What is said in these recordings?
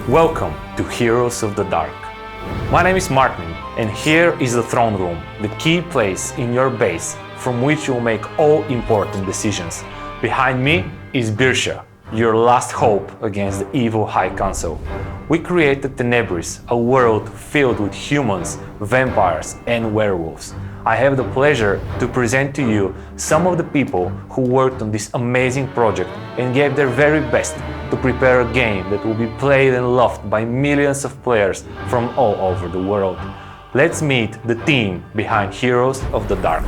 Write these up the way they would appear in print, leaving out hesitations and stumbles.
Welcome to Heroes of the Dark. My name is Martin, and here is the throne room, the key place in your base from which you'll make all important decisions. Behind me is Birsha, your last hope against the evil High Council. We created Tenebris, a world filled with humans, vampires, and werewolves. I have the pleasure to present to you some of the people who worked on this amazing project and gave their very best to prepare a game that will be played and loved by millions of players from all over the world. Let's meet the team behind Heroes of the Dark.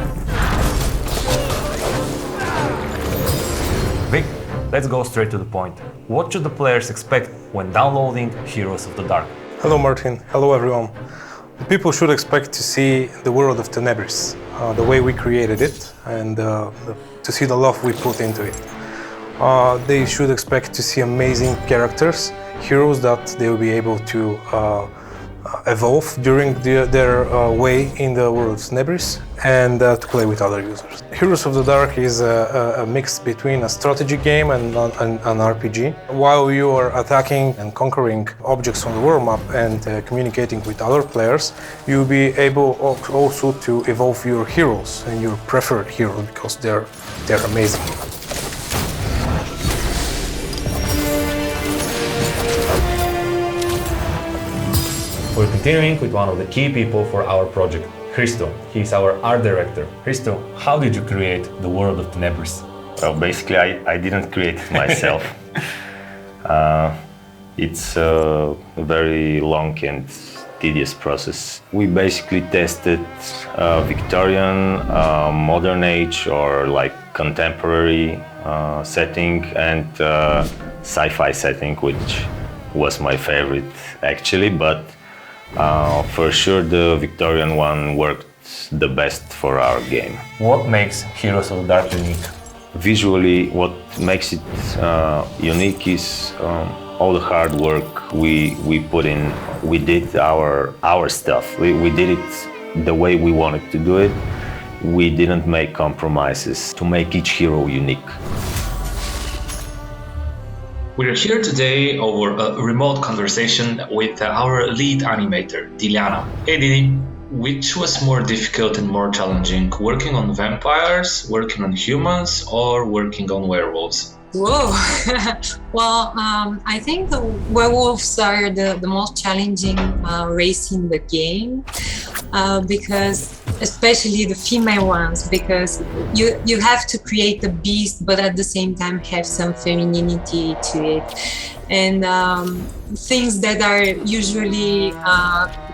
Vic, let's go straight to the point. What should the players expect when downloading Heroes of the Dark? Hello Martin, hello everyone. The people should expect to see the world of Tenebris, the way we created it, and to see the love we put into it. They should expect to see amazing characters, heroes that they will be able to evolve during their way in the world of Tenebris, and to play with other users. Heroes of the Dark is a mix between a strategy game and an RPG. While you are attacking and conquering objects on the world map and communicating with other players, you'll be able also to evolve your heroes and your preferred heroes because they're amazing. We're continuing with one of the key people for our project, Christo. He's our art director. Christo, how did you create the world of Tenebris? Well, basically, I didn't create it myself. It's a very long and tedious process. We basically tested Victorian, modern age, or like contemporary setting, and sci-fi setting, which was my favorite actually, but for sure the Victorian one worked the best for our game. What makes Heroes of the Dark unique? Visually, what makes it unique is all the hard work we put in. We did our stuff. We did it the way we wanted to do it. We didn't make compromises to make each hero unique. We're here today over a remote conversation with our lead animator, Diliana. Hey Dili, which was more difficult and more challenging, working on vampires, working on humans, or working on werewolves? Whoa! Well, I think the werewolves are the most challenging race in the game because, especially the female ones, because you have to create a beast, but at the same time have some femininity to it, and things that are usually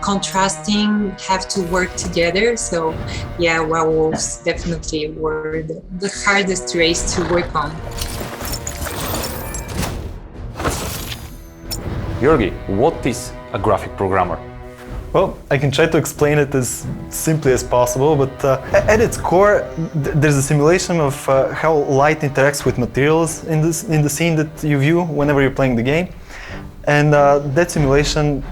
contrasting have to work together. So, yeah, werewolves definitely were the hardest race to work on. Georgi, what is a graphic programmer? Well, I can try to explain it as simply as possible, but at its core, there's a simulation of how light interacts with materials in the scene that you view whenever you're playing the game. And that simulation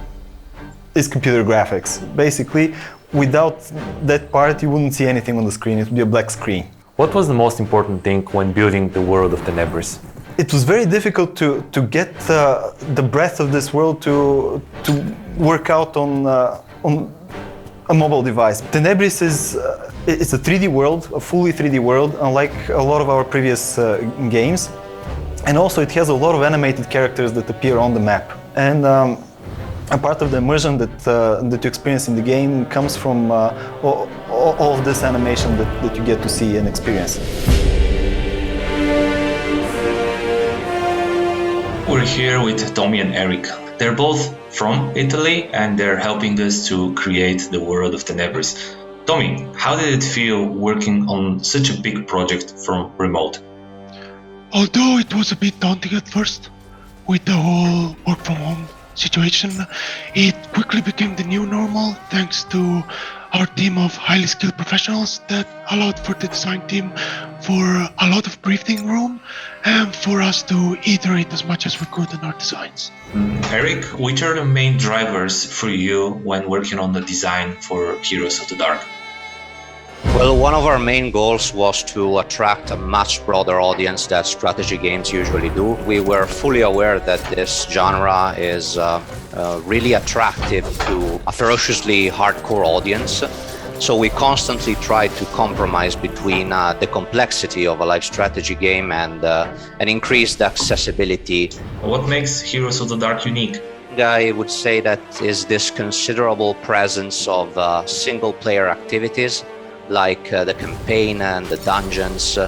is computer graphics. Basically, without that part, you wouldn't see anything on the screen. It would be a black screen. What was the most important thing when building the world of Tenebris? It was very difficult to get the breadth of this world to work out on a mobile device. Tenebris it's a 3D world, a fully 3D world, unlike a lot of our previous games. And also it has a lot of animated characters that appear on the map. And a part of the immersion that you experience in the game comes from all of this animation that you get to see and experience. We're here with Tommy and Eric. They're both from Italy and they're helping us to create the world of Tenebris. Tommy, how did it feel working on such a big project from remote? Although it was a bit daunting at first, with the whole work from home situation, it quickly became the new normal thanks to our team of highly skilled professionals that allowed for the design team for a lot of breathing room and for us to iterate as much as we could in our designs. Eric, which are the main drivers for you when working on the design for Heroes of the Dark? Well, one of our main goals was to attract a much broader audience that strategy games usually do. We were fully aware that this genre is really attractive to a ferociously hardcore audience. So we constantly try to compromise between the complexity of a live strategy game and increased accessibility. What makes Heroes of the Dark unique? I would say that is this considerable presence of single-player activities like the campaign and the dungeons,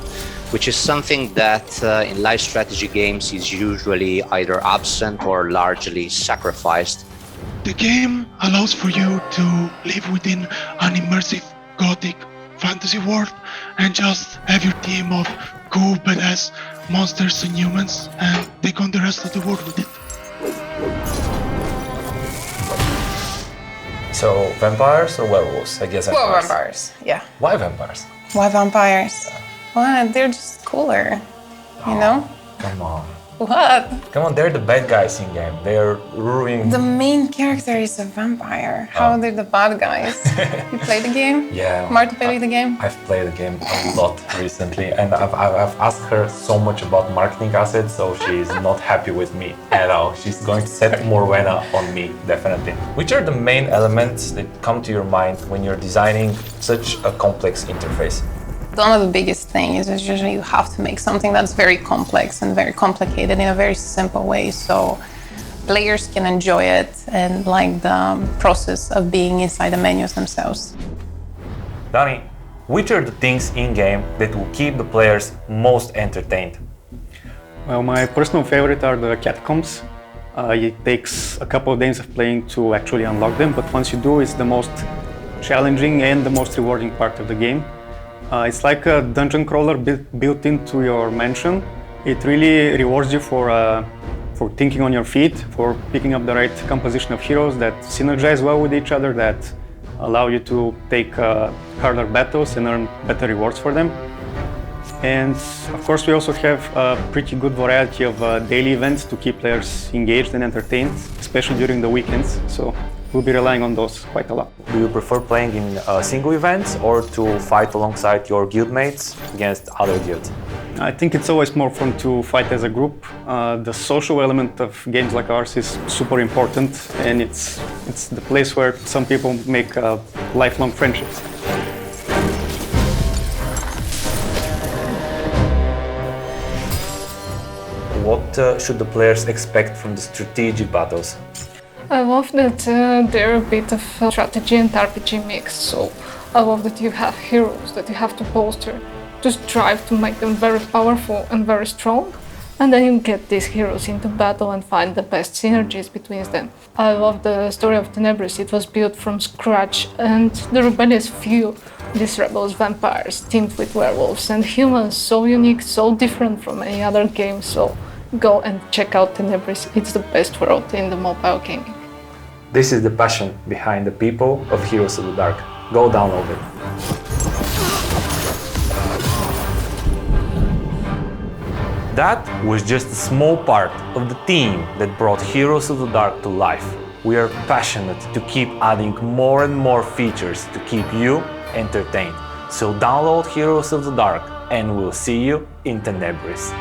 which is something that in live strategy games is usually either absent or largely sacrificed. The game allows for you to live within an immersive gothic fantasy world and just have your team of cool badass monsters and humans and take on the rest of the world with it. So, vampires or werewolves? I guess Well, vampires. vampires, yeah. Why vampires? Why vampires? Well, they're just cooler, you know? Come on. What? Come on, they're the bad guys in game. They're ruining... The main character is a vampire. How are they the bad guys? You play the game? Yeah. Marta played the game? I've played the game a lot recently, and I've asked her so much about marketing assets, so she's not happy with me at all. She's going to set Morwenna on me, definitely. Which are the main elements that come to your mind when you're designing such a complex interface? One of the biggest things is usually you have to make something that's very complex and very complicated in a very simple way, so players can enjoy it and like the process of being inside the menus themselves. Dani, which are the things in-game that will keep the players most entertained? Well, my personal favorite are the catacombs. It takes a couple of days of playing to actually unlock them, but once you do, it's the most challenging and the most rewarding part of the game. It's like a dungeon crawler built into your mansion. It really rewards you for thinking on your feet, for picking up the right composition of heroes that synergize well with each other, that allow you to take harder battles and earn better rewards for them. And of course, we also have a pretty good variety of daily events to keep players engaged and entertained, especially during the weekends. So we'll be relying on those quite a lot. Do you prefer playing in single events or to fight alongside your guildmates against other guilds? I think it's always more fun to fight as a group. The social element of games like ours is super important, and it's the place where some people make lifelong friendships. What should the players expect from the strategic battles? I love that they're a bit of a strategy and RPG mix, so I love that you have heroes that you have to bolster to strive to make them very powerful and very strong, and then you get these heroes into battle and find the best synergies between them. I love the story of Tenebris. It was built from scratch, and the rebellious few, these rebels vampires teamed with werewolves and humans, so unique, so different from any other game, so go and check out Tenebris. It's the best world in the mobile gaming. This is the passion behind the people of Heroes of the Dark. Go download it. That was just a small part of the team that brought Heroes of the Dark to life. We are passionate to keep adding more and more features to keep you entertained. So download Heroes of the Dark and we'll see you in Tenebris.